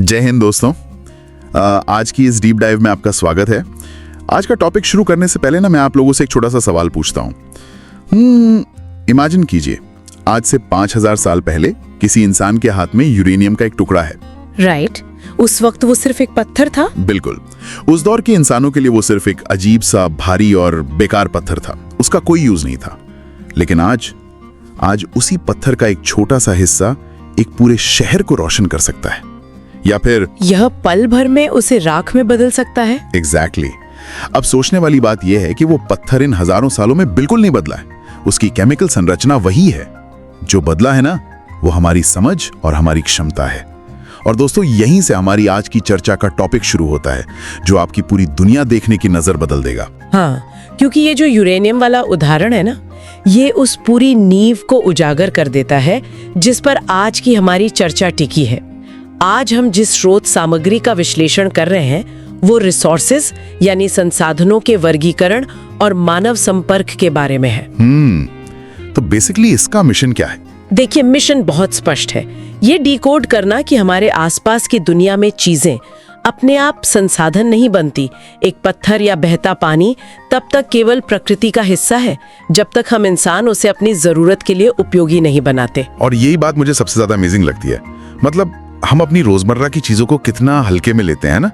जय हिंद दोस्तों। आज की इस डीप डाइव में आपका स्वागत है। आज का टॉपिक शुरू करने से पहले ना मैं आप लोगों से एक छोटा सा सवाल पूछता हूँ। इमेजिन कीजिए, आज से 5000 साल पहले किसी इंसान के हाथ में यूरेनियम का एक टुकड़ा है। राइट। उस वक्त वो सिर्फ एक पत्थर था। बिल्कुल, उस दौर के इंसानों के लिए वो सिर्फ एक अजीब सा भारी और बेकार पत्थर था, उसका कोई यूज नहीं था। लेकिन आज उसी पत्थर का एक छोटा सा हिस्सा एक पूरे शहर को रोशन कर सकता है, या फिर यह पल भर में उसे राख में बदल सकता है। एग्जैक्टली। अब सोचने वाली बात यह है कि वो पत्थर इन हजारों सालों में बिल्कुल नहीं बदला है। उसकी केमिकल संरचना वही है। जो बदला है ना, वो हमारी समझ और हमारी क्षमता है। और दोस्तों, यहीं से हमारी आज की चर्चा का टॉपिक शुरू होता है, जो आपकी पूरी दुनिया देखने की नजर बदल देगा। हाँ, क्योंकि ये जो यूरेनियम वाला उदाहरण है ना, ये उस पूरी नींव को उजागर कर देता है जिस पर आज की हमारी चर्चा टिकी है। आज हम जिस स्रोत सामग्री का विश्लेषण कर रहे हैं वो रिसोर्सेज यानी संसाधनों के वर्गीकरण और मानव संपर्क के बारे में है। तो बेसिकली इसका मिशन क्या है? देखिए, मिशन बहुत स्पष्ट है। ये डिकोड करना कि हमारे आसपास की दुनिया में चीजें अपने आप संसाधन नहीं बनती। एक पत्थर या बहता पानी तब तक केवल प्रकृति का हिस्सा है जब तक हम इंसान उसे अपनी जरूरत के लिए उपयोगी नहीं बनाते। और यही बात मुझे सबसे ज्यादा अमेजिंग लगती है। मतलब हम अपनी रोजमर्रा की चीजों को कितना हल्के में लेते हैं ना।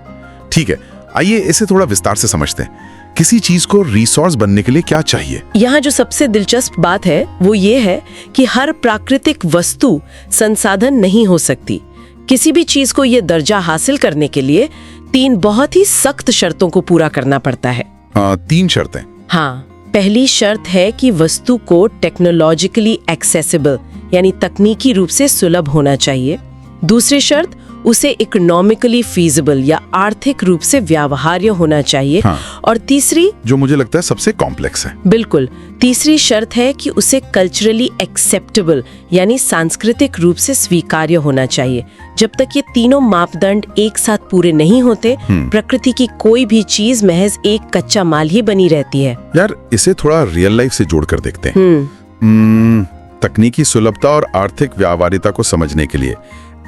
ठीक है, आइए इसे थोड़ा विस्तार से समझते हैं। किसी चीज को रिसोर्स बनने के लिए क्या चाहिए? यहाँ जो सबसे दिलचस्प बात है वो ये है कि हर प्राकृतिक वस्तु संसाधन नहीं हो सकती। किसी भी चीज को ये दर्जा हासिल करने के लिए 3 बहुत ही सख्त शर्तों को पूरा करना पड़ता है। 3 शर्तें? हाँ, पहली शर्त है कि वस्तु को टेक्नोलॉजिकली एक्सेसिबल यानी तकनीकी रूप से सुलभ होना चाहिए। दूसरी शर्त, उसे इकोनॉमिकली फीजिबल या आर्थिक रूप से व्यवहार्य होना चाहिए। हाँ। और तीसरी, जो मुझे लगता है सबसे कॉम्प्लेक्स है, बिल्कुल, तीसरी शर्त है कि उसे कल्चरली एक्सेप्टेबल यानी सांस्कृतिक रूप से स्वीकार्य होना चाहिए। जब तक ये तीनों मापदंड एक साथ पूरे नहीं होते, प्रकृति की कोई भी चीज महज एक कच्चा माल ही बनी रहती है। यार, इसे थोड़ा रियल लाइफ से जोड़कर देखते हैं। तकनीकी सुलभता और आर्थिक व्यावहारिता को समझने के लिए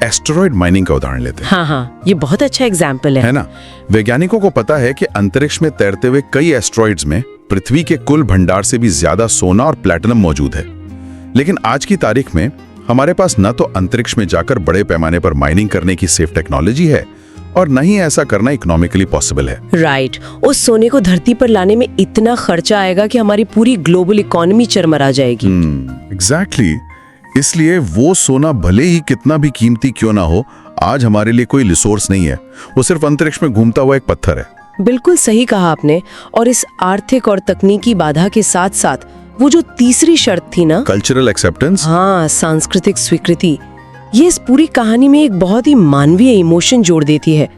एस्टेरॉयड माइनिंग का उदाहरण लेते हैं। हाँ, ये बहुत अच्छा एग्जाम्पल है ना? वैज्ञानिकों को पता है कि अंतरिक्ष में तैरते हुए कई एस्टेरॉयड्स में पृथ्वी के कुल भंडार से भी ज्यादा सोना और प्लैटिनम मौजूद है। लेकिन आज की तारीख में हमारे पास न तो अंतरिक्ष में जाकर बड़े पैमाने पर माइनिंग करने की सेफ टेक्नोलॉजी है और न ही ऐसा करना इकोनॉमिकली पॉसिबल है। राइट। उस सोने को धरती पर लाने में इतना खर्चा आएगा कि हमारी पूरी ग्लोबल इकोनॉमी चरमरा जाएगी। एग्जैक्टली। इसलिए वो सोना भले ही कितना भी कीमती क्यों ना हो, आज हमारे लिए कोई रिसोर्स नहीं है। वो सिर्फ अंतरिक्ष में घूमता हुआ एक पत्थर है। बिल्कुल सही कहा आपने। और इस आर्थिक और तकनीकी बाधा के साथ साथ वो जो तीसरी शर्त थी ना, कल्चरल एक्सेप्टेंस, हाँ, सांस्कृतिक स्वीकृति, ये इस पूरी कहानी में एक बहुत ही मानवीय इमोशन जोड़ देती है।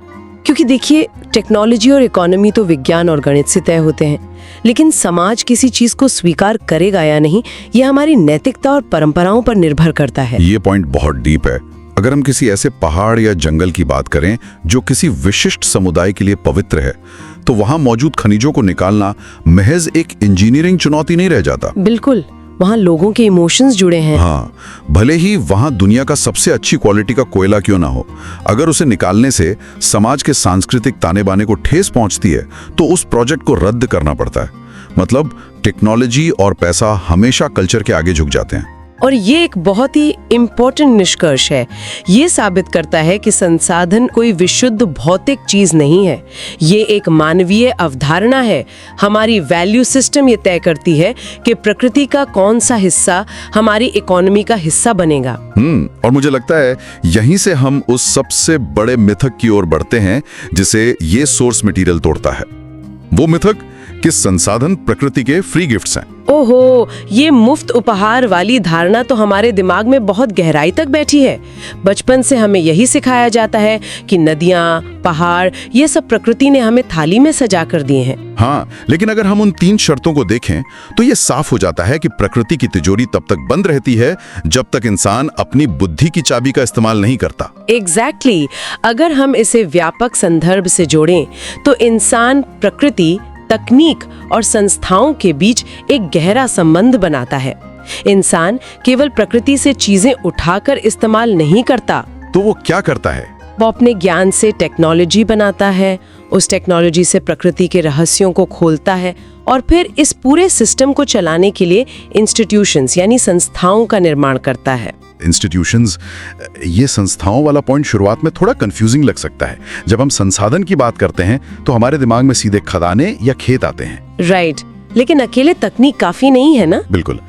क्योंकि देखिए, टेक्नोलॉजी और इकोनॉमी तो विज्ञान और गणित से तय होते हैं, लेकिन समाज किसी चीज को स्वीकार करेगा या नहीं, यह हमारी नैतिकता और परंपराओं पर निर्भर करता है। ये पॉइंट बहुत डीप है। अगर हम किसी ऐसे पहाड़ या जंगल की बात करें जो किसी विशिष्ट समुदाय के लिए पवित्र है, तो वहां मौजूद खनिजों को निकालना महज एक इंजीनियरिंग चुनौती नहीं रह जाता। बिल्कुल, वहाँ लोगों के इमोशंस जुड़े हैं। हाँ, भले ही वहाँ दुनिया का सबसे अच्छी क्वालिटी का कोयला क्यों ना हो, अगर उसे निकालने से समाज के सांस्कृतिक ताने बाने को ठेस पहुंचती है तो उस प्रोजेक्ट को रद्द करना पड़ता है। मतलब टेक्नोलॉजी और पैसा हमेशा कल्चर के आगे झुक जाते हैं। और ये एक बहुत ही इम्पोर्टेंट निष्कर्ष है। ये साबित करता है कि संसाधन कोई विशुद्ध भौतिक चीज नहीं है, ये एक मानवीय अवधारणा है। हमारी वैल्यू सिस्टम ये तय करती है कि प्रकृति का कौन सा हिस्सा हमारी इकोनॉमी का हिस्सा बनेगा। और मुझे लगता है यहीं से हम उस सबसे बड़े मिथक की ओर बढ़ते हैं जिसे ये सोर्स मटेरियल तोड़ता है। वो मिथक कि संसाधन प्रकृति के फ्री गिफ्ट्स हैं। ओहो, ये मुफ्त उपहार वाली धारणा तो हमारे दिमाग में बहुत गहराई तक बैठी है। बचपन से हमें यही सिखाया जाता है कि नदियाँ, पहाड़, ये सब प्रकृति ने हमें थाली में सजा कर दिए हैं। हाँ, लेकिन अगर हम उन 3 शर्तों को देखें तो ये साफ हो जाता है कि प्रकृति की तिजोरी तब तक बंद रहती है जब तक इंसान अपनी बुद्धि की चाबी का इस्तेमाल नहीं करता। एग्जैक्टली। अगर हम इसे व्यापक संदर्भ से जोड़ें तो इंसान प्रकृति, तकनीक और संस्थाओं के बीच एक गहरा संबंध बनाता है। इंसान केवल प्रकृति से चीजें उठाकर इस्तेमाल नहीं करता। तो वो क्या करता है? वो अपने ज्ञान से टेक्नोलॉजी बनाता है, उस टेक्नोलॉजी से प्रकृति के रहस्यों को खोलता है और फिर इस पूरे सिस्टम को चलाने के लिए इंस्टीट्यूशंस यानी संस्थाओं का निर्माण करता है। इंस्टीट्यूशंस, ये संस्थाओं वाला पॉइंट शुरुआत में थोड़ा कंफ्यूजिंग लग सकता है। जब हम संसाधन की बात करते हैं तो हमारे दिमाग में सीधे खदानें या खेत आते हैं। राइट, लेकिन अकेले तकनीक काफी नहीं है ना। बिल्कुल।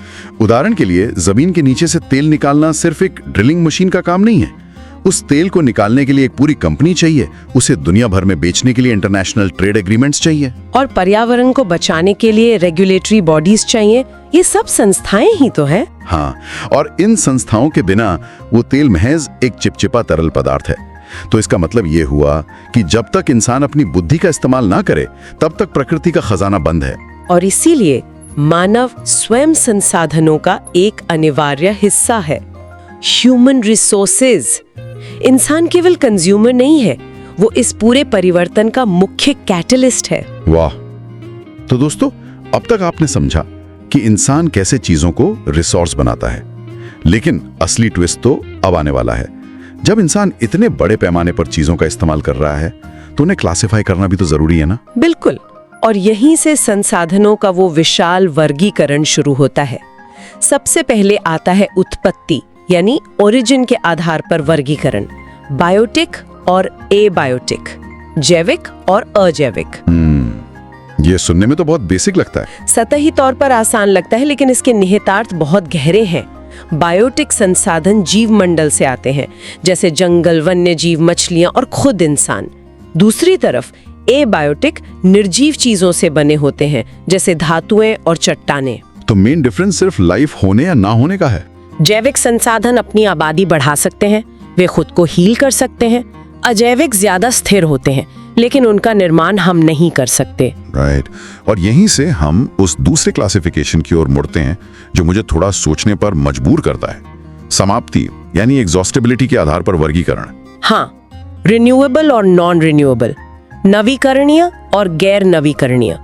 उदाहरण के लिए जमीन के नीचे से तेल निकालना सिर्फ एक ड्रिलिंग मशीन का काम नहीं है। उस तेल को निकालने के लिए एक पूरी कंपनी चाहिए, उसे दुनिया भर में बेचने के लिए इंटरनेशनल ट्रेड एग्रीमेंट्स चाहिए, और पर्यावरण को बचाने के लिए रेगुलेटरी बॉडीज चाहिए। ये सब संस्थाएं ही तो है। हाँ, और इन संस्थाओं के बिना वो तेल महज एक चिपचिपा तरल पदार्थ है। तो इसका मतलब ये हुआ कि जब तक इंसान अपनी बुद्धि का इस्तेमाल ना करे तब तक प्रकृति का खजाना बंद है। और इसीलिए मानव स्वयं संसाधनों का एक अनिवार्य हिस्सा है। Human resources. इंसान केवल कंज्यूमर नहीं है, वो इस पूरे परिवर्तन का मुख्य कैटलिस्ट है। वाह! तो दोस्तों, अब तक आपने समझा कि इंसान कैसे चीजों को रिसोर्स बनाता है, लेकिन असली ट्विस्ट तो अब आने वाला है। जब इंसान इतने बड़े पैमाने पर चीजों का इस्तेमाल कर रहा है तो उन्हें क्लासिफाई करना भी तो जरूरी है ना। बिल्कुल, और यहीं से संसाधनों का वो विशाल वर्गीकरण शुरू होता है। सबसे पहले आता है उत्पत्ति यानी ओरिजिन के आधार पर वर्गीकरण, बायोटिक और एबायोटिक, जैविक और अजैविक। ये सुनने में तो बहुत बेसिक लगता है। सतही तौर पर आसान लगता है, लेकिन इसके निहितार्थ बहुत गहरे हैं। बायोटिक संसाधन जीव मंडल से आते हैं, जैसे जंगल, वन्य जीव, मछलियां और खुद इंसान। दूसरी तरफ एबायोटिक निर्जीव चीजों से बने होते हैं, जैसे धातुएं और चट्टानें। तो मेन डिफरेंस सिर्फ लाइफ होने या ना होने का है। जैविक संसाधन अपनी आबादी बढ़ा सकते हैं, वे खुद को हील कर सकते हैं। अजैविक ज्यादा स्थिर होते हैं, लेकिन उनका निर्माण हम नहीं कर सकते। राइट। और यहीं से हम उस दूसरे क्लासिफिकेशन की ओर मुड़ते हैं जो मुझे थोड़ा सोचने पर मजबूर करता है। समाप्ति यानी एग्जॉस्टिबिलिटी के आधार पर वर्गीकरण। हाँ, रिन्यूएबल और नॉन रिन्यूएबल, नवीकरणीय और गैर नवीकरणीय।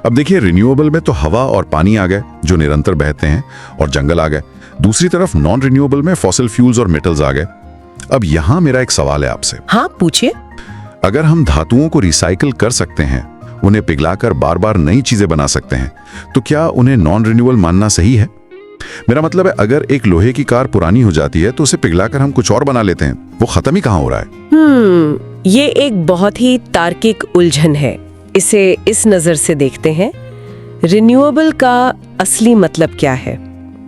अब देखिए, रिन्यूएबल में तो हवा और पानी आ गए जो निरंतर बहते हैं, और जंगल आ गए। दूसरी तरफ नॉन रिन्यूएबल में फॉसिल फ्यूल्स और मेटल्स आ गए। अब यहाँ मेरा एक सवाल है आपसे। हाँ, पूछिए। अगर हम धातुओं को रिसाइकिल कर सकते हैं, उन्हें पिघलाकर बार बार नई चीजें बना सकते हैं, तो क्या उन्हें नॉन रिन्यूएबल मानना सही है? मेरा मतलब है, अगर एक लोहे की कार पुरानी हो जाती है तो उसे पिघलाकर हम कुछ और बना लेते हैं, वो खत्म ही कहाँ हो रहा है? ये एक बहुत ही तार्किक उलझन है। इसे इस नजर से देखते हैं, रिन्यूएबल का असली मतलब क्या है?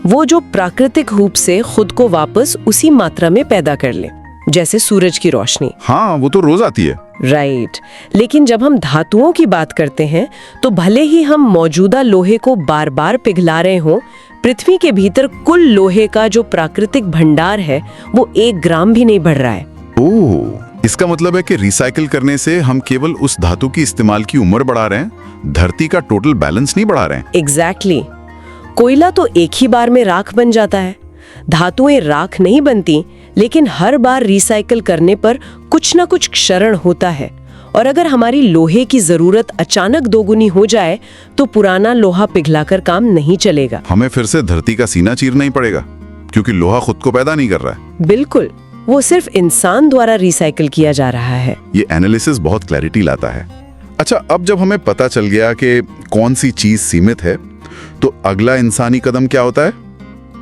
वो जो प्राकृतिक रूप से खुद को वापस उसी मात्रा में पैदा कर ले, जैसे सूरज की रोशनी। हाँ, वो तो रोज आती है। राइट। लेकिन जब हम धातुओं की बात करते हैं तो भले ही हम मौजूदा लोहे को बार बार पिघला रहे हों, पृथ्वी के भीतर कुल लोहे का जो प्राकृतिक भंडार है वो 1 ग्राम भी नहीं बढ़ रहा है। ओह, इसका मतलब है कि रिसाइकिल करने से हम केवल उस धातु की इस्तेमाल की उम्र बढ़ा रहे हैं, धरती का टोटल बैलेंस नहीं बढ़ा रहे हैं। एग्जैक्टली। कोयला तो एक ही बार में राख बन जाता है, धातुएं राख नहीं बनती, लेकिन हर बार रिसाइकिल करने पर कुछ ना कुछ क्षरण होता है। और अगर हमारी लोहे की जरूरत अचानक दोगुनी हो जाए तो पुराना लोहा पिघलाकर काम नहीं चलेगा। हमें फिर से धरती का सीना चीरना ही पड़ेगा, क्योंकि लोहा खुद को पैदा नहीं कर रहा है। बिल्कुल, वो सिर्फ इंसान द्वारा रिसाइकिल किया जा रहा है। ये एनालिसिस बहुत क्लैरिटी लाता है। अच्छा, अब जब हमें पता चल गया कि कौन सी चीज सीमित है, तो अगला इंसानी कदम क्या होता है?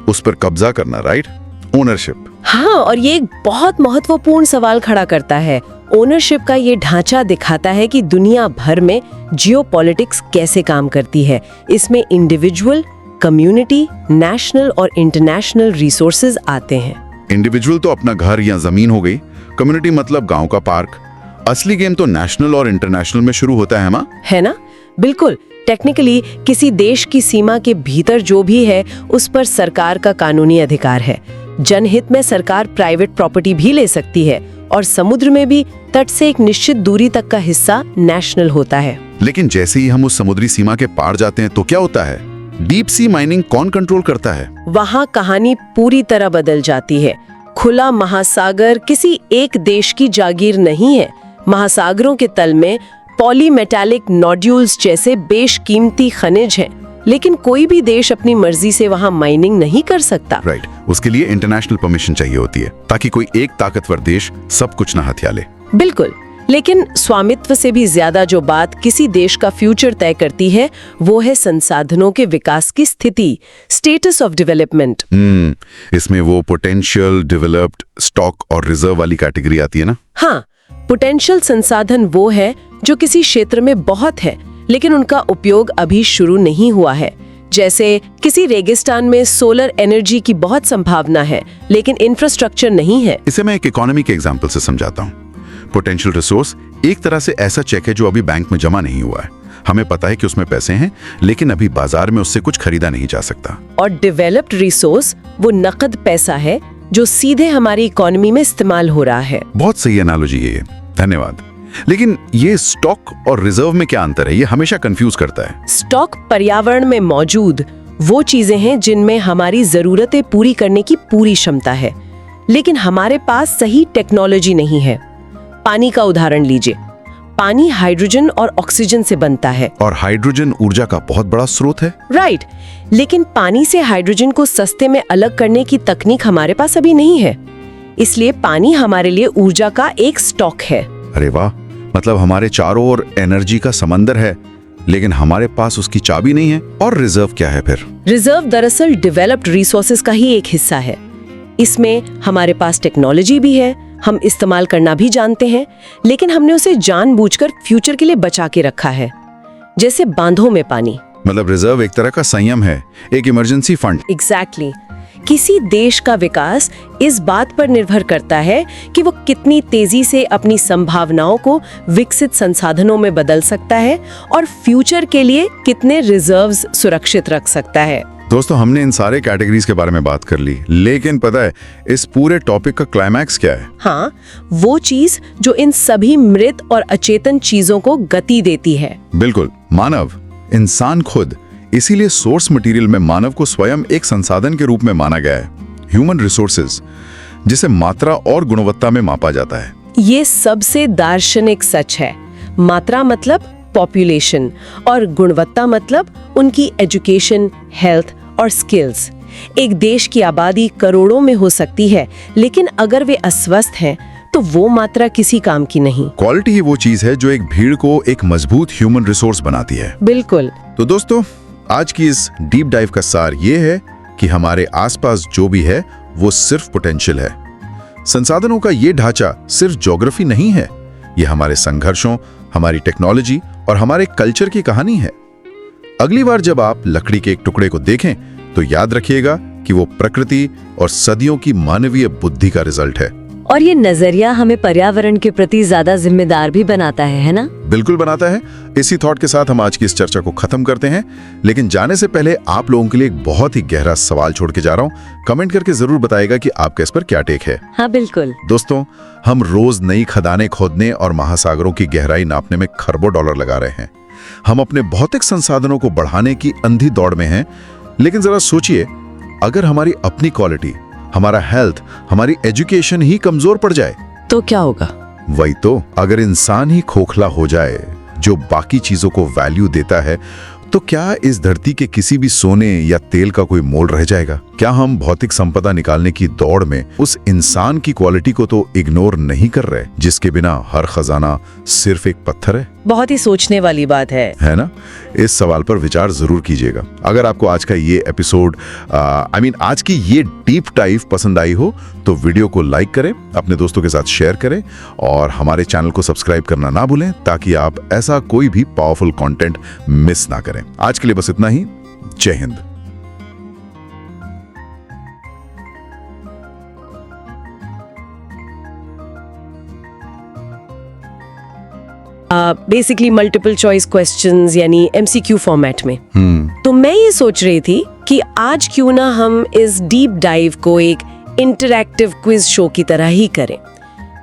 उस पर कब्जा करना, राइट? ओनरशिप। हाँ, और ये एक बहुत महत्वपूर्ण सवाल खड़ा करता है। ओनरशिप का ये ढांचा दिखाता है कि दुनिया भर में जियोपॉलिटिक्स कैसे काम करती है। इसमें इंडिविजुअल, कम्युनिटी, नेशनल और इंटरनेशनल रिसोर्सेज आते हैं। इंडिविजुअल तो अपना घर या जमीन हो गई, कम्युनिटी मतलब गांव का पार्क। असली गेम तो नेशनल और इंटरनेशनल में शुरू होता है, है ना? बिल्कुल। टेक्निकली किसी देश की सीमा के भीतर जो भी है उस पर सरकार का कानूनी अधिकार है। जनहित में सरकार प्राइवेट प्रॉपर्टी भी ले सकती है, और समुद्र में भी तट से एक निश्चित दूरी तक का हिस्सा नेशनल होता है। लेकिन जैसे ही हम उस समुद्री सीमा के पार जाते हैं तो क्या होता है? डीप सी माइनिंग कौन कंट्रोल करता है? वहाँ कहानी पूरी तरह बदल जाती है। खुला महासागर किसी एक देश की जागीर नहीं है। महासागरों के तल में पॉलीमेटालिक नोड्यूल्स जैसे बेशकीमती खनिज हैं लेकिन कोई भी देश अपनी मर्जी से वहाँ माइनिंग नहीं कर सकता। राइट, उसके लिए इंटरनेशनल परमिशन चाहिए होती है ताकि कोई एक ताकतवर देश सब कुछ न हथिया ले। बिल्कुल, लेकिन स्वामित्व से भी ज्यादा जो बात किसी देश का फ्यूचर तय करती है वो है संसाधनों के विकास की स्थिति, स्टेटस ऑफ डेवलपमेंट। इसमें वो पोटेंशियल, डेवलप्ड, स्टॉक और रिजर्व वाली कैटेगरी आती है ना? हाँ, पोटेंशियल संसाधन वो है जो किसी क्षेत्र में बहुत है लेकिन उनका उपयोग अभी शुरू नहीं हुआ है। जैसे किसी रेगिस्तान में सोलर एनर्जी की बहुत संभावना है लेकिन इंफ्रास्ट्रक्चर नहीं है। इसे मैं एक इकोनॉमी के एग्जांपल से समझाता हूँ। पोटेंशियल रिसोर्स एक तरह से ऐसा चेक है जो अभी बैंक में जमा नहीं हुआ है। हमें पता है कि उसमें पैसे हैं लेकिन अभी बाजार में उससे कुछ खरीदा नहीं जा सकता। और डेवलप्ड रिसोर्स वो नकद पैसा है जो सीधे हमारी इकोनॉमी में इस्तेमाल हो रहा है। बहुत सही एनालॉजी है ये, धन्यवाद। लेकिन ये स्टॉक और रिजर्व में क्या अंतर है? ये हमेशा कंफ्यूज करता है। स्टॉक पर्यावरण में मौजूद वो चीजें हैं जिनमें हमारी जरूरतें पूरी करने की पूरी क्षमता है, लेकिन हमारे पास सही टेक्नोलॉजी नहीं है। पानी का उदाहरण लीजिए। पानी हाइड्रोजन और ऑक्सीजन से बनता है और हाइड्रोजन ऊर्जा का बहुत बड़ा स्रोत है। राइट, लेकिन पानी से हाइड्रोजन को सस्ते में अलग करने की तकनीक हमारे पास अभी नहीं है। इसलिए पानी हमारे लिए ऊर्जा का एक स्टॉक है। अरे वाह, मतलब हमारे चारों ओर एनर्जी का समंदर है लेकिन हमारे पास उसकी चाबी नहीं है। और रिजर्व क्या है फिर? रिजर्व दरअसल डेवलप्ड रिसोर्सेज का ही एक हिस्सा है। इसमें हमारे पास टेक्नोलॉजी भी है, हम इस्तेमाल करना भी जानते हैं, लेकिन हमने उसे जानबूझकर फ्यूचर के लिए बचा के रखा है। जैसे बांधों में पानी। मतलब रिजर्व एक तरह का संयम है, एक इमरजेंसी फंड। एग्जैक्टली। किसी देश का विकास इस बात पर निर्भर करता है कि वो कितनी तेजी से अपनी संभावनाओं को विकसित संसाधनों में बदल सकता है और फ्यूचर के लिए कितने रिजर्व्स सुरक्षित रख सकता है। दोस्तों, हमने इन सारे कैटेगरीज के बारे में बात कर ली, लेकिन पता है इस पूरे टॉपिक का क्लाइमैक्स क्या है? हाँ, वो चीज जो इन सभी मृत और अचेतन चीजों को गति देती है। बिल्कुल, मानव, इंसान खुद। इसीलिए सोर्स मटेरियल में मानव को स्वयं एक संसाधन के रूप में माना गया है, ह्यूमन रिसोर्सेज, जिसे मात्रा और गुणवत्ता में मापा जाता है। ये सबसे दार्शनिक सच है। मात्रा मतलब पॉपुलेशन और गुणवत्ता मतलब उनकी एजुकेशन, हेल्थ और स्किल्स। एक देश की आबादी करोड़ों में हो सकती है, लेकिन अगर वे अस्वस्थ हैं तो वो मात्रा किसी काम की नहीं। क्वालिटी ही वो चीज है जो एक भीड़ को एक मजबूत ह्यूमन रिसोर्स बनाती है। बिल्कुल। तो दोस्तों, आज की इस डीप डाइव का सार ये है कि हमारे आसपास जो भी है वो सिर्फ पोटेंशियल है। संसाधनों का ये ढांचा सिर्फ ज्योग्राफी नहीं है, ये हमारे संघर्षों, हमारी टेक्नोलॉजी और हमारे कल्चर की कहानी है। अगली बार जब आप लकड़ी के एक टुकड़े को देखें तो याद रखिएगा कि वो प्रकृति और सदियों की मानवीय बुद्धि का रिजल्ट है। और ये नजरिया हमें पर्यावरण के प्रति ज्यादा जिम्मेदार भी बनाता है ना? बिल्कुल बनाता है। इसी थॉट के साथ हम आज की इस चर्चा को खत्म करते हैं, लेकिन जाने से पहले आप लोगों के लिए एक बहुत ही गहरा सवाल छोड़ के जा रहा हूँ। कमेंट करके जरूर बताइएगा कि आपका इस पर क्या टेक है। हाँ बिल्कुल। दोस्तों, हम रोज नई खदानें खोदने और महासागरों की गहराई नापने में खरबों डॉलर लगा रहे हैं। हम अपने भौतिक संसाधनों को बढ़ाने की अंधी दौड़ में हैं, लेकिन जरा सोचिए, अगर हमारी अपनी क्वालिटी, हमारा हेल्थ, हमारी एजुकेशन ही कमजोर पड़ जाए तो क्या होगा? वही तो, अगर इंसान ही खोखला हो जाए जो बाकी चीजों को वैल्यू देता है, तो क्या इस धरती के किसी भी सोने या तेल का कोई मोल रह जाएगा? क्या हम भौतिक संपदा निकालने की दौड़ में उस इंसान की क्वालिटी को तो इग्नोर नहीं कर रहे, जिसके बिना हर खजाना सिर्फ एक पत्थर है? बहुत ही सोचने वाली बात है ना? इस सवाल पर विचार जरूर कीजिएगा। अगर आपको आज का ये एपिसोड आज की ये डीप डाइव पसंद आई हो तो वीडियो को लाइक करें, अपने दोस्तों के साथ शेयर करें और हमारे चैनल को सब्सक्राइब करना ना भूलें, ताकि आप ऐसा कोई भी पावरफुल कंटेंट मिस ना करें। आज के लिए बस इतना ही। जय Hind. Basically multiple choice questions यानी MCQ फॉर्मेट में। तो मैं ये सोच रही थी कि आज क्यों ना हम इस डीप डाइव को एक इंटरैक्टिव क्विज शो की तरह ही करें।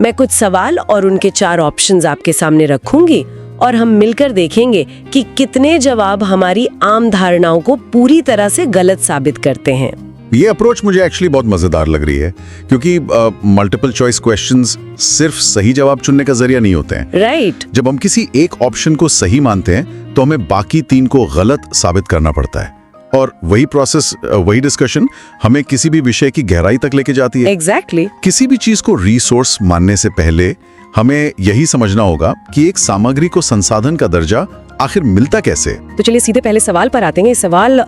मैं कुछ सवाल और उनके 4 ऑप्शंस आपके सामने रखूंगी और हम मिलकर देखेंगे कि कितने जवाब हमारी आम धारणाओं को पूरी तरह से गलत साबित करते हैं। ये अप्रोच मुझे एक्चुअली बहुत मजेदार लग रही है, क्योंकि मल्टीपल चॉइस क्वेश्चंस सिर्फ सही जवाब चुनने का जरिया नहीं होते हैं। राइट। जब हम किसी एक ऑप्शन को सही मानते हैं तो हमें बाकी 3 को गलत साबित करना पड़ता है, और वही प्रोसेस, वही डिस्कशन हमें किसी भी विषय की गहराई तक लेके जाती है। एग्जैक्टली। किसी भी चीज को रिसोर्स मानने से पहले हमें यही समझना होगा कि एक सामग्री को संसाधन का दर्जा आखिर मिलता कैसे। तो चलिए सीधे पहले सवाल पर आते हैं। ये सवाल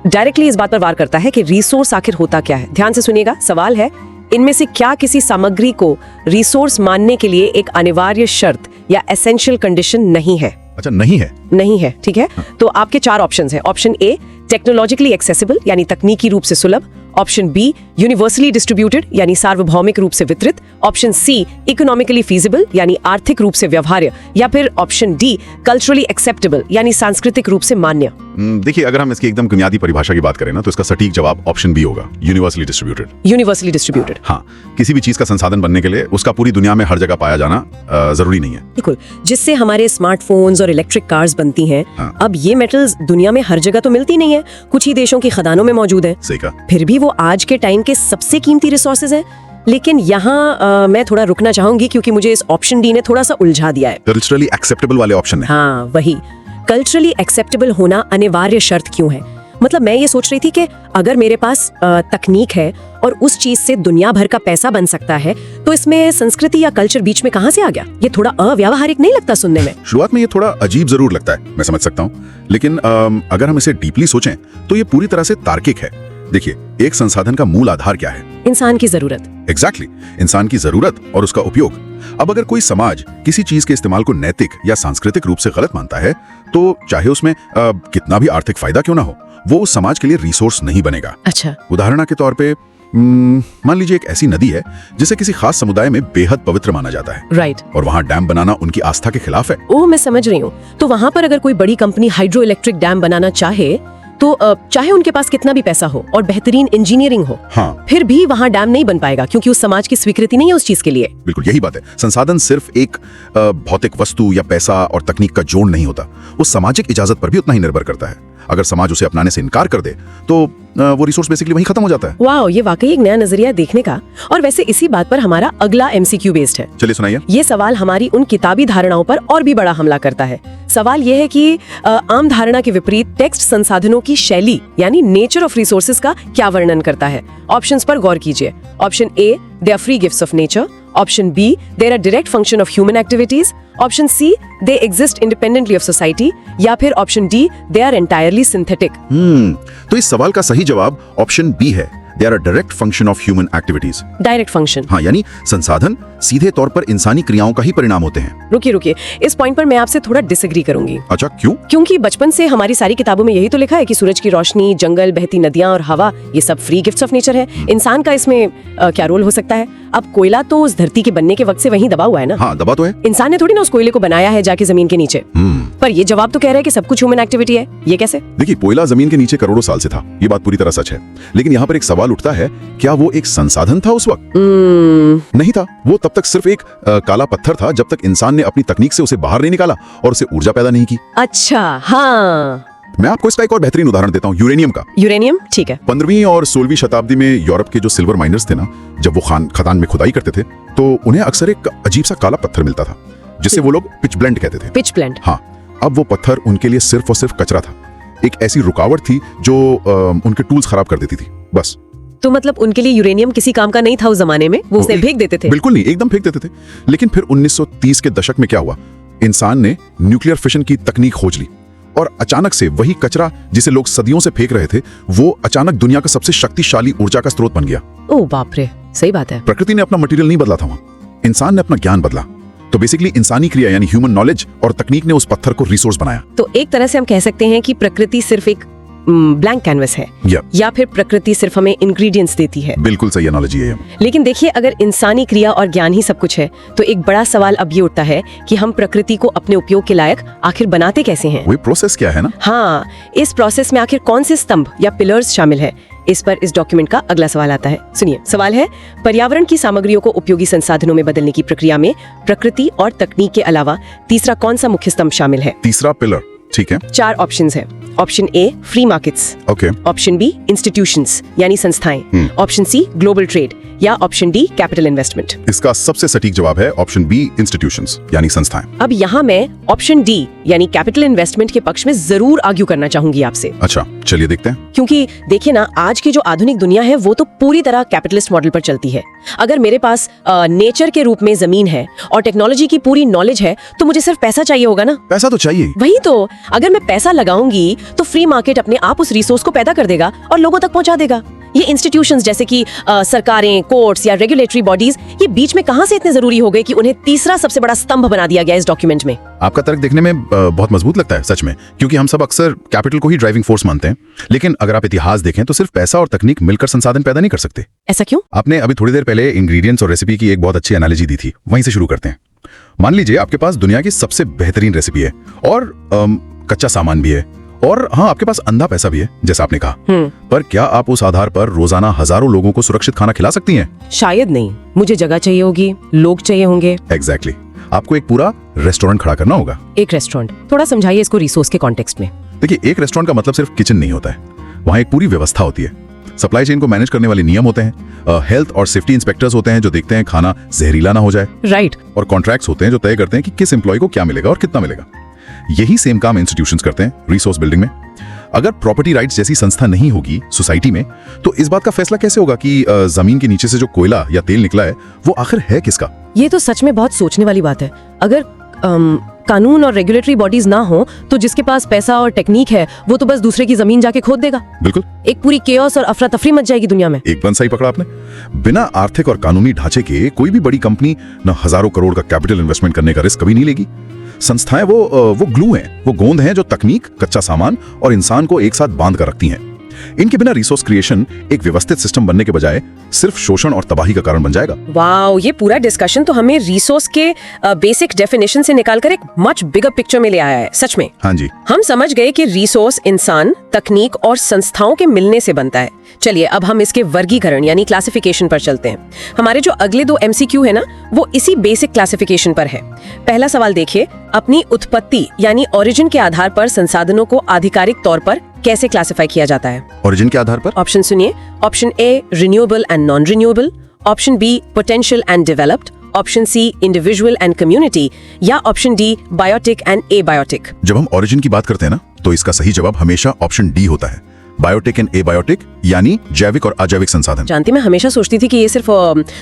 डायरेक्टली इस बात पर वार करता है कि रिसोर्स आखिर होता क्या है। ध्यान से सुनिएगा, सवाल है, इनमें से क्या किसी सामग्री को रिसोर्स मानने के लिए एक अनिवार्य शर्त या एसेंशियल कंडीशन नहीं है? अच्छा, नहीं है। नहीं है, ठीक है। तो आपके 4 ऑप्शंस हैं। ऑप्शन ए, टेक्नोलॉजिकली एक्सेसिबल यानी तकनीकी रूप से सुलभ। ऑप्शन बी, यूनिवर्सली डिस्ट्रीब्यूटेड यानी सार्वभौमिक रूप से वितरित। ऑप्शन सी, इकोनॉमिकली फीजिबल यानी आर्थिक रूप से व्यवहार्य। या फिर ऑप्शन डी, कल्चरली एक्सेप्टेबल यानी सांस्कृतिक रूप से मान्य। देखिए, अगर हम इसकी एकदम बुनियादी परिभाषा की बात करें ना, तो इसका सटीक जवाब ऑप्शन बी होगा, यूनिवर्सली डिस्ट्रीब्यूटेड। Universally distributed. हाँ, किसी भी चीज का संसाधन बनने के लिए उसका पूरी दुनिया में हर जगह पाया जाना जरूरी नहीं है। बिल्कुल, जिससे हमारे स्मार्टफोन्स और इलेक्ट्रिक कार्स बनती हैं। हाँ। अब ये मेटल्स दुनिया में हर जगह तो मिलती नहीं है, कुछ ही देशों की खदानों में मौजूद है। सही कहा। फिर भी वो आज के टाइम के सबसे कीमती रिसोर्सेज हैं। लेकिन यहाँ मैं थोड़ा रुकना चाहूंगी, क्योंकि मुझे इस ऑप्शन डी ने थोड़ा सा उलझा दिया है। कल्चरली एक्सेप्टेबल वाले ऑप्शन है। हाँ, वही कल्चरली एक्सेप्टेबल होना अनिवार्य शर्त क्यों है? मतलब मैं ये सोच रही थी कि अगर मेरे पास तकनीक है और उस चीज से दुनिया भर का पैसा बन सकता है, तो इसमें संस्कृति या कल्चर बीच में कहाँ से आ गया? ये थोड़ा अव्यावहारिक नहीं लगता सुनने में? शुरुआत में ये थोड़ा अजीब जरूर लगता है, मैं समझ सकता हूँ, लेकिन अगर हम इसे डीपली सोचें तो ये पूरी तरह से तार्किक है। देखिए, एक संसाधन का मूल आधार क्या है? इंसान की जरूरत। एग्जैक्टली, इंसान की जरूरत और उसका उपयोग। अब अगर कोई समाज किसी चीज के इस्तेमाल को नैतिक या सांस्कृतिक रूप से गलत मानता है, तो चाहे उसमें कितना भी आर्थिक फायदा क्यों ना हो, वो उस समाज के लिए रिसोर्स नहीं बनेगा। अच्छा। उदाहरण के तौर पे मान लीजिए एक ऐसी नदी है जिसे किसी खास समुदाय में बेहद पवित्र माना जाता है। राइट। और वहाँ डैम बनाना उनकी आस्था के खिलाफ है। ओह, मैं समझ रही हूँ। तो वहाँ पर अगर कोई बड़ी कंपनी हाइड्रो इलेक्ट्रिक डैम बनाना चाहे, तो चाहे उनके पास कितना भी पैसा हो और बेहतरीन इंजीनियरिंग हो, हाँ, फिर भी वहाँ डैम नहीं बन पाएगा, क्योंकि उस समाज की स्वीकृति नहीं है उस चीज के लिए। बिल्कुल यही बात है। संसाधन सिर्फ एक भौतिक वस्तु या पैसा और तकनीक का जोड़ नहीं होता, वो सामाजिक इजाजत पर भी उतना ही निर्भर करता है। अगर समाज उसे अपनाने से इनकार कर दे तो वो रिसोर्स बेसिकली वहीं खत्म हो जाता है। वाह, ये वाकई एक नया नजरिया देखने का। और वैसे इसी बात पर हमारा अगला एमसीक्यू बेस्ड है। चलिए सुनाइए। ये सवाल हमारी उन किताबी धारणाओं पर और भी बड़ा हमला करता है। सवाल यह है कि आम धारणा के विपरीत टेक्स्ट संसाधनों की शैली यानी नेचर ऑफ रिसोर्सेज का क्या वर्णन करता है? ऑप्शंस पर गौर कीजिए। Option A, they are free gifts of nature. Option B, there are direct function of human activities. Option C, they exist independently of society. या फिर option D, they are entirely synthetic. तो इस सवाल का सही जवाब ऑप्शन बी है, they are a direct function of human activities. Direct function. हाँ, यानी संसाधन सीधे तौर पर इंसानी क्रियाओं का ही परिणाम होते हैं। रुकिए, इस पॉइंट पर मैं आपसे थोड़ा डिसएग्री करूंगी। अच्छा, क्यों? क्योंकि बचपन से हमारी सारी किताबों में यही तो लिखा है कि सूरज की रोशनी, जंगल, बहती नदियां और हवा, ये सब फ्री गिफ्ट्स ऑफ नेचर है। इंसान का इसमें क्या रोल हो सकता है? अब कोयला तो उस धरती के बनने के वक्त से वहीं दबा हुआ है ना। हाँ, दबा तो है। इंसान ने थोड़ी ना उस कोयले को बनाया है जाके जमीन के नीचे। पर ये जवाब तो कह रहा है कि सब कुछ ह्यूमन एक्टिविटी है। ये कैसे? देखिए, कोयला जमीन के नीचे करोड़ों साल से था, ये बात पूरी तरह सच है। लेकिन यहाँ पर एक सवाल उठता है, क्या वो एक संसाधन था उस वक्त? नहीं था। वो तब तक सिर्फ एक काला पत्थर था जब तक इंसान ने अपनी तकनीक से उसे बाहर नहीं निकाला और उसे ऊर्जा पैदा नहीं की। अच्छा, हाँ। मैं आपको इसका एक और बेहतरीन उदाहरण देता हूँ, यूरेनियम का। यूरेनियम, ठीक है। 15वीं और 16वीं शताब्दी में यूरोप के जो सिल्वर माइनर्स थे ना, जब वो खदान में खुदाई करते थे, तो उन्हें अक्सर एक अजीब सा काला पत्थर मिलता था, जिसे वो लोग पिच ब्लेंड कहते थे। Pitch blend. हाँ, अब वो पत्थर उनके लिए सिर्फ और सिर्फ कचरा था, एक ऐसी रुकावट थी जो उनके टूल्स खराब कर देती थी, बस। तो मतलब उनके लिए यूरेनियम किसी काम का नहीं था उस जमाने में, वो उसे फेंक देते थे। बिल्कुल नहीं, एकदम फेंक देते थे। लेकिन फिर 1930 के दशक में क्या हुआ, इंसान ने न्यूक्लियर फिशन की तकनीक खोज ली और अचानक से वही कचरा जिसे लोग सदियों से फेंक रहे थे, वो अचानक दुनिया का सबसे शक्तिशाली ऊर्जा का स्रोत बन गया। ओह बाप रे, सही बात है। प्रकृति ने अपना मटेरियल नहीं बदला था, वहां इंसान ने अपना ज्ञान बदला। तो बेसिकली इंसानी क्रिया यानी ह्यूमन नॉलेज और तकनीक ने उस पत्थर को रिसोर्स बनाया। तो एक तरह से हम कह सकते हैं कि प्रकृति सिर्फ एक ब्लैंक कैनवस है, या फिर प्रकृति सिर्फ हमें इंग्रेडिएंट्स देती है। बिल्कुल सही एनालॉजी है। लेकिन देखिए, अगर इंसानी क्रिया और ज्ञान ही सब कुछ है, तो एक बड़ा सवाल अब ये उठता है कि हम प्रकृति को अपने उपयोग के लायक आखिर बनाते कैसे हैं? वही प्रोसेस क्या है ना? हाँ, इस प्रोसेस में आखिर कौन से स्तंभ या पिलर्स शामिल है? इस पर इस डॉक्यूमेंट का अगला सवाल आता है। सुनिए, सवाल है, पर्यावरण की सामग्रियों को उपयोगी संसाधनों में बदलने की प्रक्रिया में प्रकृति और तकनीक के अलावा तीसरा कौन सा मुख्य स्तंभ शामिल है? तीसरा पिलर, ठीक है। 4 ऑप्शंस हैं। Option A free markets, okay option B institutions यानी संस्थाएं, ऑप्शन सी ग्लोबल ट्रेड या ऑप्शन डी कैपिटल इन्वेस्टमेंट। इसका सबसे सटीक जवाब है ऑप्शन बी इंस्टीट्यूशंस यानी संस्थाएं। अब यहाँ मैं ऑप्शन डी यानी कैपिटल इन्वेस्टमेंट के पक्ष में जरूर आर्ग्यू करना चाहूंगी आपसे, अच्छा चलिए देखते हैं। क्योंकि देखिए ना, आज की जो आधुनिक दुनिया है वो तो पूरी तरह कैपिटलिस्ट मॉडल पर चलती है। अगर मेरे पास नेचर के रूप में जमीन है और टेक्नोलॉजी की पूरी नॉलेज है तो मुझे सिर्फ पैसा चाहिए होगा ना। पैसा तो चाहिए। वही तो, अगर मैं पैसा लगाऊंगी तो फ्री मार्केट अपने आप उस रिसोर्स को पैदा कर देगा और लोगों तक पहुंचा देगा। ये इंस्टीट्यूशंस जैसे कि सरकारें, कोर्ट्स या रेगुलेटरी बॉडीज, ये बीच में कहां से इतने जरूरी हो गए कि उन्हें तीसरा सबसे बड़ा स्तंभ बना दिया गया इस डॉक्यूमेंट में। आपका तर्क देखने में बहुत मजबूत लगता है सच में, क्योंकि हम सब अक्सर कैपिटल को ही ड्राइविंग फोर्स मानते हैं, लेकिन अगर आप इतिहास देखें तो सिर्फ पैसा और तकनीक मिलकर संसाधन पैदा नहीं कर सकते। ऐसा क्यों? आपने अभी थोड़ी देर पहले इंग्रेडिएंट्स और रेसिपी की एक बहुत अच्छी एनालॉजी दी थी, वहीं से शुरू करते हैं। मान लीजिए आपके पास दुनिया की सबसे बेहतरीन रेसिपी है और कच्चा सामान भी है और हाँ, आपके पास अंधा पैसा भी है जैसा आपने कहा, पर क्या आप उस आधार पर रोजाना हजारों लोगों को सुरक्षित खाना खिला सकती हैं? शायद नहीं। मुझे जगह चाहिए होगी, लोग चाहिए होंगे। एग्जैक्टली आपको एक पूरा रेस्टोरेंट खड़ा करना होगा। एक रेस्टोरेंट, थोड़ा समझाइए इसको रिसोर्स के कॉन्टेक्स्ट में। देखिए, एक रेस्टोरेंट का मतलब सिर्फ किचन नहीं होता है, वहाँ एक पूरी व्यवस्था होती है। सप्लाई चेन को मैनेज करने वाले नियम होते हैं, हेल्थ और सेफ्टी इंस्पेक्टर्स होते हैं जो देखते हैं खाना जहरीला ना हो जाए, राइट। और कॉन्ट्रैक्ट्स होते हैं जो तय करते हैं कि किस एम्प्लॉय को क्या मिलेगा और कितना मिलेगा। यही सेम काम इंस्टीट्यूशंस करते हैं रिसोर्स बिल्डिंग में। अगर प्रॉपर्टी राइट्स जैसी संस्था नहीं होगी सोसाइटी में, तो इस बात का फैसला कैसे होगा कि जमीन के नीचे से जो कोयला या तेल निकला है वो आखिर है किसका? ये तो सच में बहुत सोचने वाली बात है। अगर कानून और रेगुलेटरी बॉडीज ना हो तो जिसके पास पैसा और टेक्निक है वो तो बस दूसरे की जमीन जाके खोद देगा। बिल्कुल, एक पूरी केओस और अफरा तफरी मच जाएगी दुनिया में। एकदम सही पकड़ा आपने। बिना आर्थिक और कानूनी ढांचे के कोई भी बड़ी कंपनी न हजारों करोड़ का कैपिटल इन्वेस्टमेंट करने का रिस्क कभी नहीं लेगी। संस्थाएं वो ग्लू हैं, वो गोंद हैं जो तकनीक, कच्चा सामान और इंसान को एक साथ बांध कर रखती हैं। इनके बिना रिसोर्स क्रिएशन एक व्यवस्थित सिस्टम बनने के बजाय सिर्फ शोषण और तबाही का कारण बन जाएगा। वाओ, ये पूरा डिस्कशन तो हमें रिसोर्स के बेसिक डेफिनेशन से निकालकर एक मच बिगर पिक्चर में ले आया है। सच में हाँ जी, हम समझ गए कि रिसोर्स इंसान, तकनीक और संस्थाओं के मिलने से बनता है। चलिए अब हम इसके वर्गीकरण यानी क्लासिफिकेशन पर चलते हैं। हमारे जो अगले 2 MCQ है ना, वो इसी बेसिक क्लासिफिकेशन पर है। पहला सवाल देखिए, अपनी उत्पत्ति यानी ओरिजिन के आधार पर संसाधनों को आधिकारिक तौर पर कैसे क्लासिफाई किया जाता है? ओरिजिन के आधार पर? ऑप्शन सुनिए। Option A renewable and non renewable, option B potential and developed, option C individual and community या option D biotic and abiotic. जब हम ओरिजिन की बात करते हैं ना, तो इसका सही जवाब हमेशा ऑप्शन डी होता है, बायोटिक एंड एबायोटिक, यानी जैविक और अजैविक संसाधन। जानती, मैं हमेशा सोचती थी कि ये सिर्फ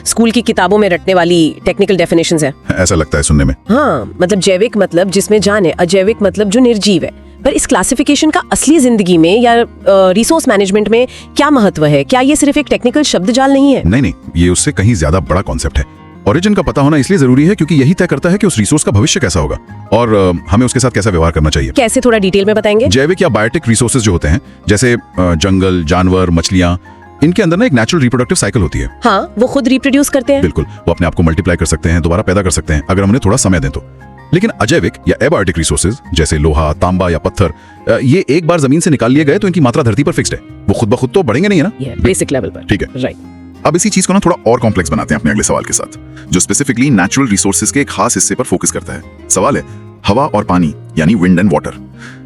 स्कूल की किताबों में रटने वाली टेक्निकल डेफिनेशंस है। ऐसा लगता है सुनने में। हाँ, मतलब जैविक मतलब जिसमें जान है, अजैविक मतलब जो निर्जीव है। पर इस क्लासिफिकेशन का असली जिंदगी में या रिसोर्स मैनेजमेंट में क्या महत्व है? क्या ये सिर्फ एक टेक्निकल शब्द जाल नहीं है? नहीं, ये उससे कहीं ज्यादा बड़ा कॉन्सेप्ट है। ओरिजिन का पता होना इसलिए जरूरी है क्योंकि यही तय करता है कि उस रिसोर्स का भविष्य कैसा होगा और हमें उसके साथ कैसा व्यवहार करना चाहिए। कैसे, थोड़ा डिटेल में बताएंगे? जैविक या बायोटिक रिसोर्सेज जो होते हैं, जैसे जंगल, जानवर, मछलियां, इनके अंदर ना एक नेचुरल रिप्रोडक्टिव साइकिल होती है। हाँ, वो खुद रिप्रोड्यूस करते हैं। बिल्कुल, वो अपने आप को मल्टीप्लाई कर सकते हैं, दोबारा पैदा कर सकते हैं अगर हम उन्हें थोड़ा समय दें तो। लेकिन अजैविक या एबायोटिक रिसोर्सेज जैसे लोहा, तांबा या पत्थर, ये एक बार जमीन से निकाल लिए गए तो इनकी मात्रा धरती पर फिक्स्ड है, वो खुद ब खुद तो बढ़ेंगे नहीं, है ना? बेसिक लेवल पर। ठीक है, राइट। अब इसी चीज को ना थोड़ा और कॉम्प्लेक्स बनाते हैं अपने अगले सवाल के साथ, जो स्पेसिफिकली नेचुरल रिसोर्सेज के एक खास हिस्से पर फोकस करता है। सवाल है, हवा और पानी यानी wind and water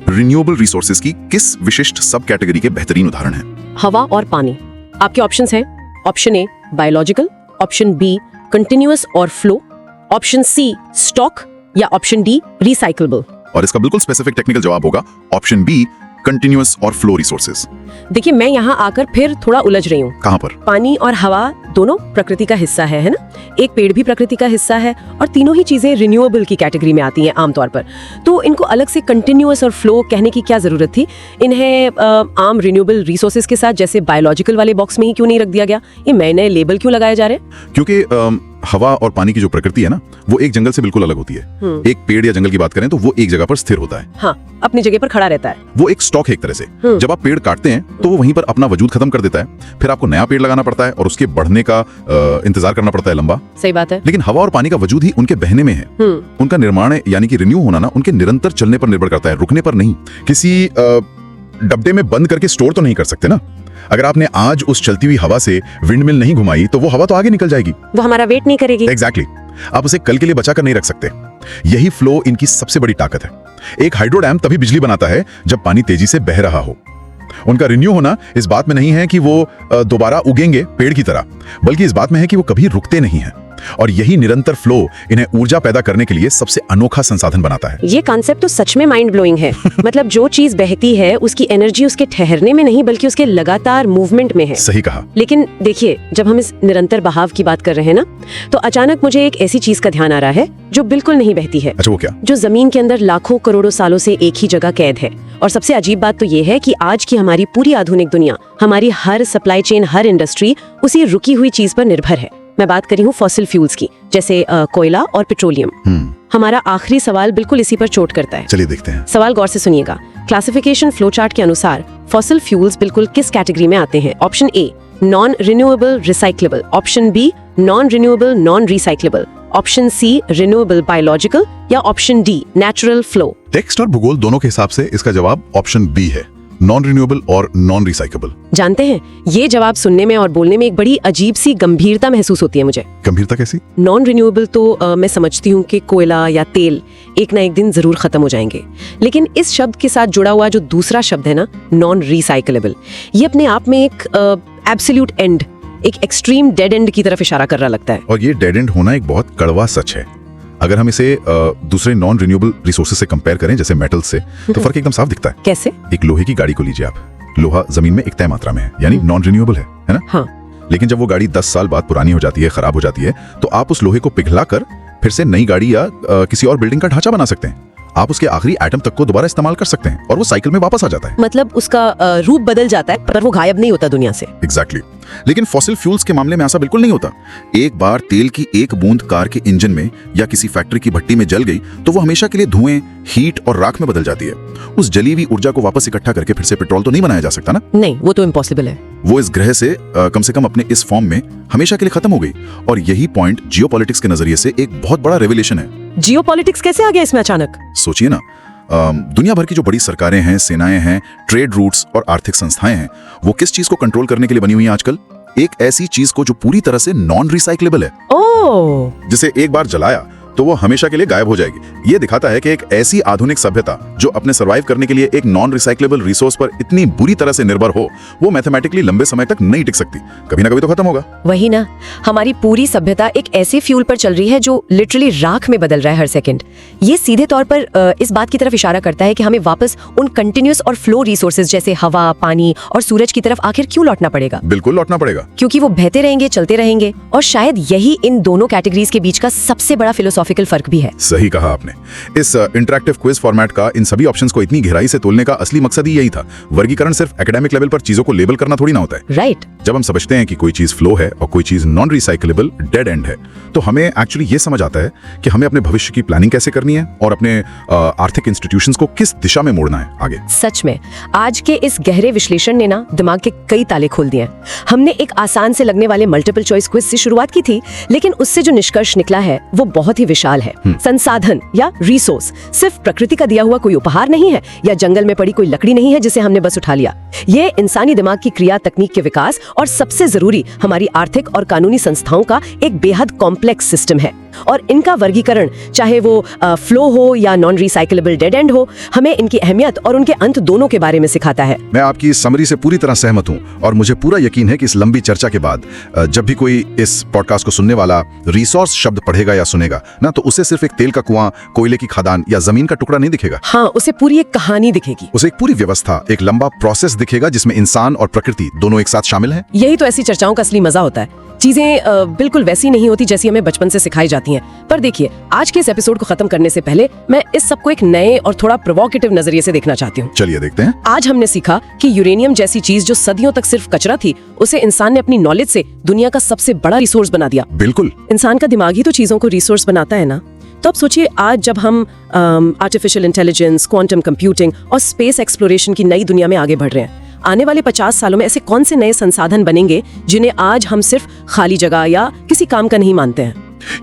renewable resources की किस विशिष्ट सब कैटेगरी के बेहतरीन उदाहरण है? हवा और पानी। आपके ऑप्शंस हैं, option a biological, option B continuous और फ्लो, ऑप्शन सी स्टॉक या ऑप्शन डी रिसाइक्लेबल। और इसका बिल्कुल स्पेसिफिक टेक्निकल जवाब होगा ऑप्शन बी कंटिन्यूअस और फ्लो रिसोर्सेज। देखिए, मैं यहाँ आकर फिर थोड़ा उलझ रही हूँ। कहाँ पर? पानी और हवा दोनों प्रकृति का हिस्सा है ना? एक पेड़ भी प्रकृति का हिस्सा है और तीनों ही चीजें रिन्यूएबल की कैटेगरी में आती हैं आमतौर पर। तो इनको अलग से कंटिन्यूअस और फ्लो कहने की क्या जरूरत थी? इन्हें आम रिन्यूएबल रिसोर्सेज के साथ जैसे बायोलॉजिकल वाले बॉक्स में ही क्यों नहीं रख दिया गया? ये नए नए लेबल क्यों लगाए जा रहे हैं? क्योंकि हवा और पानी की जो प्रकृति है ना, वो एक जंगल से बिल्कुल अलग होती है। एक पेड़ या जंगल की बात करें तो वो एक जगह पर स्थिर होता है। हाँ, अपनी जगह पर खड़ा रहता है। वो एक स्टॉक है एक तरह से। जब आप पेड़ काटते हैं तो वो वहीं पर अपना वजूद खत्म कर देता है, फिर आपको नया पेड़ लगाना पड़ता है और उसके बढ़ने का इंतजार करना पड़ता है लंबा। सही बात है। लेकिन हवा और पानी का वजूद ही उनके बहने में है। उनका निर्माण यानी कि रिन्यू होना ना उनके निरंतर चलने पर निर्भर करता है, रुकने पर नहीं। किसी डब्बे में बंद करके स्टोर तो नहीं कर सकते ना। अगर आपने आज उस चलती हुई हवा से विंड मिल नहीं घुमाई तो वो हवा तो आगे निकल जाएगी, वो हमारा वेट नहीं करेगी। एग्जैक्टली। आप उसे कल के लिए बचा कर नहीं रख सकते। यही फ्लो इनकी सबसे बड़ी ताकत है। एक हाइड्रो डैम तभी बिजली बनाता है जब पानी तेजी से बह रहा हो। उनका रिन्यू होना इस बात में नहीं है कि वो दोबारा उगेंगे पेड़ की तरह, बल्कि इस बात में है कि वो कभी रुकते नहीं हैं। और यही निरंतर फ्लो इन्हें ऊर्जा पैदा करने के लिए सबसे अनोखा संसाधन बनाता है। ये कॉन्सेप्ट तो सच में माइंड ब्लोइंग है। मतलब जो चीज बहती है उसकी एनर्जी उसके ठहरने में नहीं बल्कि उसके लगातार मूवमेंट में है। सही कहा। लेकिन देखिए, जब हम इस निरंतर बहाव की बात कर रहे हैं ना, तो अचानक मुझे एक ऐसी चीज का ध्यान आ रहा है जो बिल्कुल नहीं बहती है। अच्छा, वो क्या? जो जमीन के अंदर लाखों करोड़ों सालों से एक ही जगह कैद है। और सबसे अजीब बात तो ये है कि आज की हमारी पूरी आधुनिक दुनिया, हमारी हर सप्लाई चेन, हर इंडस्ट्री उसी रुकी हुई चीज पर निर्भर है। मैं बात कर रही हूँ फॉसिल फ्यूल्स की, जैसे कोयला और पेट्रोलियम। हमारा आखिरी सवाल बिल्कुल इसी पर चोट करता है। चलिए देखते हैं। सवाल गौर से सुनिएगा। क्लासिफिकेशन फ्लो चार्ट के अनुसार फॉसिल फ्यूल्स बिल्कुल किस कैटेगरी में आते हैं? Option A non renewable recyclable, option B non renewable non recyclable, option C renewable biological, या option D natural flow. Text और भूगोल दोनों के हिसाब से इसका जवाब ऑप्शन बी है, नॉन रिन्यूएबल और नॉन रिसाइक्लेबल। जानते हैं, ये जवाब सुनने में और बोलने में एक बड़ी अजीब सी गंभीरता महसूस होती है मुझे। गंभीरता कैसी? नॉन रिन्यूएबल तो मैं समझती हूँ कि कोयला या तेल एक ना एक दिन जरूर खत्म हो जाएंगे, लेकिन इस शब्द के साथ जुड़ा हुआ जो दूसरा शब्द है ना, नॉन रिसाइक्लेबल, ये अपने आप में एक एब्सोल्यूट एंड, एक एक्सट्रीम डेड एंड की तरफ इशारा कर रहा लगता है। और ये डेड एंड होना एक बहुत कड़वा सच है। अगर हम इसे दूसरे नॉन रिन्यूएबल रिसोर्सेज से कंपेयर करें, जैसे मेटल से, तो फर्क एकदम साफ दिखता है। कैसे? एक लोहे की गाड़ी को लीजिए आप। लोहा जमीन में एक तय मात्रा में है, यानी नॉन रिन्यूएबल है ना? हाँ। लेकिन जब वो गाड़ी 10 साल बाद पुरानी हो जाती है, खराब हो जाती है, तो आप उस लोहे को पिघला कर फिर से नई गाड़ी या किसी और बिल्डिंग का ढांचा बना सकते हैं। आप उसके आखिरी एटम तक को दोबारा इस्तेमाल कर सकते हैं और वो साइकिल में वापस आ जाता है। मतलब उसका रूप बदल जाता है, पर वो गायब नहीं होता दुनिया से। एग्जैक्टली। लेकिन फॉसिल फ्यूल्स के मामले में ऐसा बिल्कुल नहीं होता। एक बार तेल की एक बूंद कार के इंजन में या किसी फैक्ट्री की भट्टी में जल गई तो वो हमेशा के लिए धुएं, हीट और राख में बदल जाती है। उस जली हुई ऊर्जा को वापस इकट्ठा करके फिर से पेट्रोल तो नहीं बनाया जा सकता ना? नहीं, वो तो इम्पॉसिबल है। वो इस ग्रह से कम अपने इस फॉर्म में हमेशा के लिए खत्म हो गई। और यही पॉइंट जियोपॉलिटिक्स के नजरिए से एक बहुत बड़ा रेवलेशन है। जियोपॉलिटिक्स कैसे आ गया इसमें अचानक? सोचिए ना, दुनिया भर की जो बड़ी सरकारें हैं, सेनाएं हैं, ट्रेड रूट्स और आर्थिक संस्थाएं हैं, वो किस चीज को कंट्रोल करने के लिए बनी हुई हैं आजकल? एक ऐसी चीज को जो पूरी तरह से नॉन रिसाइक्लेबल है। ओह, जिसे एक बार जलाया तो वो हमेशा के लिए गायब हो जाएगी। ये दिखाता है कि एक ऐसी आधुनिक सभ्यता जो अपने सर्वाइव करने के लिए एक नॉन रिसाइक्लेबल रिसोर्स पर इतनी बुरी तरह से निर्भर हो, वो मैथमेटिकली लंबे समय तक नहीं टिक सकती। कभी ना कभी तो खत्म होगा। वही ना, हमारी पूरी सभ्यता एक ऐसे फ्यूल पर चल रही है जो लिटरली राख में बदल रहा है हर सेकंड। ये सीधे तौर पर इस बात की तरफ इशारा करता है कि हमें वापस उन कंटिन्यूअस और फ्लो रिसोर्सेज जैसे हवा, पानी और सूरज की तरफ आखिर क्यों लौटना पड़ेगा? बिल्कुल लौटना पड़ेगा, क्योंकि वो बहते रहेंगे, चलते रहेंगे। और शायद यही इन दोनों कैटेगरीज के बीच का सबसे बड़ा फिलोसॉफिकल फर्क भी है। सही कहा आपने। इस इंटरैक्टिव क्विज फॉर्मेट का इन सभी ऑप्शंस को इतनी गहराई से तोलने का असली मकसद ही यही था। वर्गीकरण सिर्फ एकेडमिक लेवल पर चीजों को लेबल करना थोड़ी ना होता है। राइट। जब हम समझते हैं कि कोई चीज फ्लो है और कोई चीज नॉन रिसाइक्लेबल डेड एंड है, तो हमें एक्चुअली ये समझ आता है कि हमें अपने भविष्य की प्लानिंग कैसे करनी है और अपने आर्थिक इंस्टीट्यूशंस को किस दिशा में मोड़ना है आगे। सच में आज के इस गहरे विश्लेषण ने ना दिमाग के कई ताले खोल दिए हैं। हमने एक आसान से लगने वाले मल्टीपल चॉइस क्विज से शुरुआत की थी, लेकिन उससे जो निष्कर्ष निकला है वो बहुत ही विशाल है। संसाधन या रिसोर्स सिर्फ प्रकृति का दिया हुआ कोई उपहार नहीं है, या जंगल में पड़ी कोई लकड़ी नहीं है जिसे हमने बस उठा लिया। ये इंसानी दिमाग की क्रिया, तकनीक के विकास और सबसे जरूरी हमारी आर्थिक और कानूनी संस्थाओं का एक बेहद कॉम्प्लेक्स सिस्टम है। और इनका वर्गीकरण, चाहे वो फ्लो हो या नॉन रिसाइक्लेबल डेड एंड हो, हमें इनकी अहमियत और उनके अंत दोनों के बारे में सिखाता है। मैं आपकी इस समरी से पूरी तरह सहमत हूं और मुझे पूरा यकीन है कि इस लंबी चर्चा के बाद जब भी कोई इस पॉडकास्ट को सुनने वाला रिसोर्स शब्द पढ़ेगा या सुनेगा ना, तो उसे सिर्फ एक तेल का कुआं, कोयले की खदान या जमीन का टुकड़ा नहीं दिखेगा। हाँ, उसे पूरी एक कहानी दिखेगी। उसे एक पूरी व्यवस्था, एक लंबा प्रोसेस दिखेगा जिसमें इंसान और प्रकृति दोनों एक साथ शामिल हैं। यही तो ऐसी चर्चाओं का असली मजा होता है। चीजें बिल्कुल वैसी नहीं होती जैसी हमें बचपन से सिखाई जाती हैं। पर देखिए, आज के इस एपिसोड को खत्म करने से पहले मैं इस सबको एक नए और थोड़ा प्रोवोकेटिव नजरिए से देखना चाहती हूँ। चलिए देखते हैं। आज हमने सीखा कि यूरेनियम जैसी चीज जो सदियों तक सिर्फ कचरा थी, उसे इंसान ने अपनी नॉलेज से दुनिया का सबसे बड़ा रिसोर्स बना दिया। बिल्कुल। इंसान का दिमाग ही तो चीजों को रिसोर्स बनाता है ना। तो अब सोचिए, आज जब हम आर्टिफिशियल इंटेलिजेंस, क्वांटम कंप्यूटिंग और स्पेस एक्सप्लोरेशन की नई दुनिया में आगे बढ़ रहे हैं, आने वाले 50 सालों में ऐसे कौन से नए संसाधन बनेंगे जिन्हें आज हम सिर्फ खाली जगह या किसी काम का नहीं मानते हैं?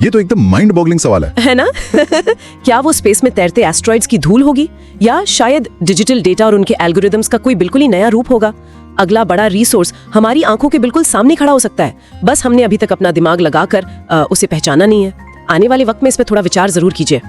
ये तो एकदम माइंड बॉगलिंग सवाल है ना? क्या वो स्पेस में तैरते एस्ट्रॉइड्स की धूल होगी, या शायद डिजिटल डेटा और उनके एल्गोरिदम्स का कोई बिल्कुल ही नया रूप होगा? अगला बड़ा रिसोर्स हमारी आंखों के बिल्कुल सामने खड़ा हो सकता है, बस हमने अभी तक अपना दिमाग लगाकर उसे पहचाना नहीं है। आने वाले वक्त में इस पर थोड़ा विचार जरूर कीजिए।